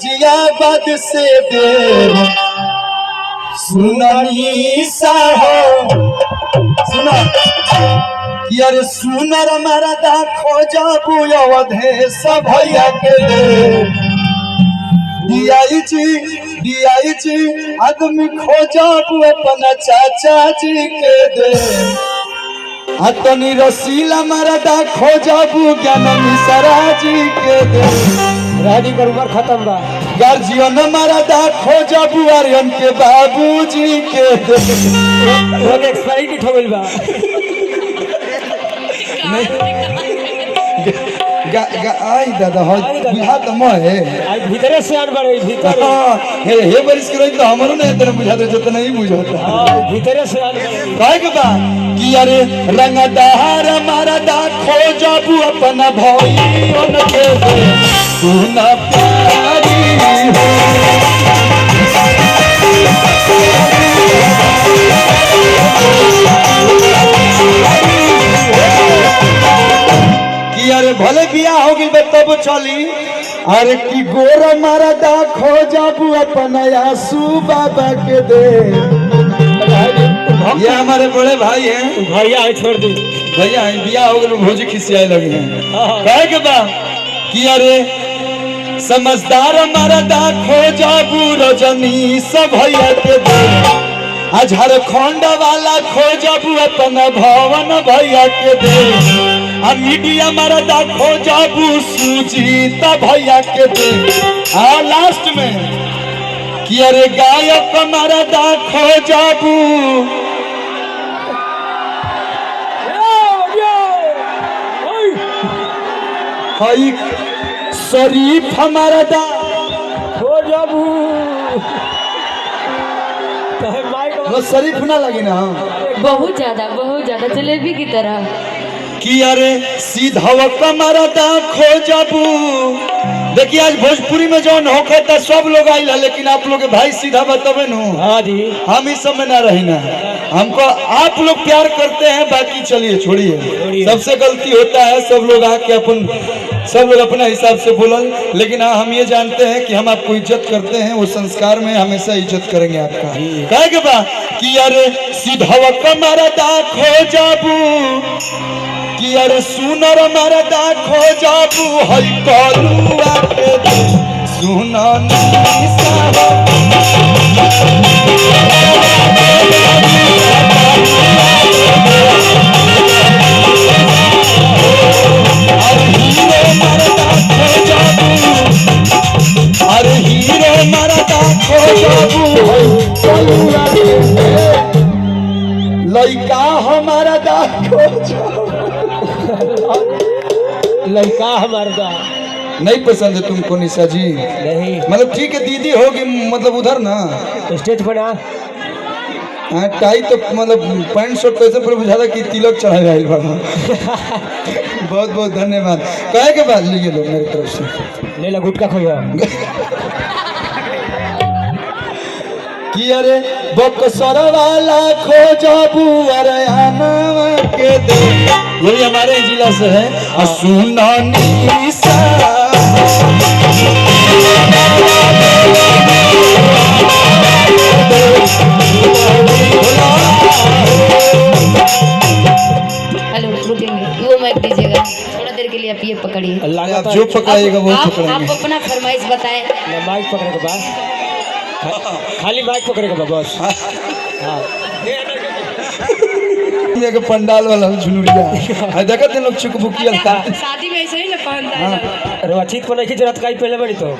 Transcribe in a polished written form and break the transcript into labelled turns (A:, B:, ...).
A: जियाबाद से देव सुननी साहो सुना यार सुनर मरदा खोजा बुअवधे सब भैया के डीआईजी आदमी खोजा अपना चाचा जी के दे अतनी रसीला मरदा खोजा ज्ञान मिश्रा जी के दे
B: राजी कर उम्र खत्म बा
A: गार्जियन मरदा खोजबू आर्यन के बाबूजी के
B: लोग एक्सपायरी की ठोल बा
A: आई दादा हो बुझा त म है
B: आई भीतरे से आन बड़े भीतर
A: हे बरिस के तो हमरो ने इतना बुझा दे जतना ही बुझाता
B: हां भीतरे से आन
A: काहे के बा कि अरे रंगदार मरदा खोजबू अपना भाईन के सुना प्यारी हो कि अरे भले बिया हो गई तब चली अरे कि गोर मरदा खोजबू अपना आंसू बाबा के दे ये हमारे बड़े भाई हैं
B: भैया है छोड़ दी
A: भैया है बिया हो गए भोजी खिसियाए लगे हैं कहे के बा कि अरे समझदार मरदा खोजबू रजनी सब भैया के दे झारखंड वाला खोजबू अपना भवन भैया के दे आ मीडिया मरदा खोजबू सुजीता भैया के दे लास्ट में कि अरे गायक मरदा खोजबू हई शरीफ मरदा
B: खोजबू
A: शरीफ ना लगी ना
C: बहुत ज्यादा जलेबी की तरह
A: कि अरे सीधा मरदा खोजबू देखिए आज भोजपुरी में जो होखे तो सब लोग आइल लेकिन आप लोग भाई सीधा बतावे नु
B: हाँ जी
A: हम इस समय ना रही ना हमको आप लोग प्यार करते हैं बाकी चलिए छोड़िए सबसे गलती होता है सब लोग आके सब लोग अपने हिसाब से बोलल लेकिन हम ये जानते हैं कि हम आपको इज्जत करते हैं वो संस्कार में हमेशा इज्जत करेंगे आपका कहे के बा कि अरे सीधा मरदा खोजबू कि अरे सुनर मरदा खोजबू हई कलुआ के दे सुननी साहो अरे हीरो मरदा खोजबू हई कलुआ के दे लइका हमारा दा खोजबू
B: लड़का हमारा
A: नहीं पसंद है तुमको निशा जी
B: नहीं
A: मतलब ठीक है दीदी होगी मतलब उधर ना
B: स्टेज पर ना
A: हाँ टाई तो मतलब पैंट शर्ट कैसे पर बुझा कि तिलक चढ़ा जाए बहुत बहुत धन्यवाद कहे के बाद लीजिए लोग मेरी तरफ से
B: ले ला गुटका खोया
A: कि अरे बक्सर वाला खोजबू अरे आनवा के दे ये हमारे जिला से है सुननी सा
C: हेलो रुकेंगे वो माइक दीजिएगा थोड़ा देर के लिए आप ये पकड़िए
A: आप जो पकड़ाएगा वो
C: आप
A: पकड़ेंगे
C: अपना फरमाइश बताएं
B: माइक पकड़े के बाद खाली माइक पकड़े के बाद बस हाँ
A: के पंडाल वाला झुनुरिया देखते लोग चुकबुकिया था
C: शादी में ऐसे ही ना पहनता है
B: अरे अचीत पर नहीं जरूरत काई पहले बड़ी तो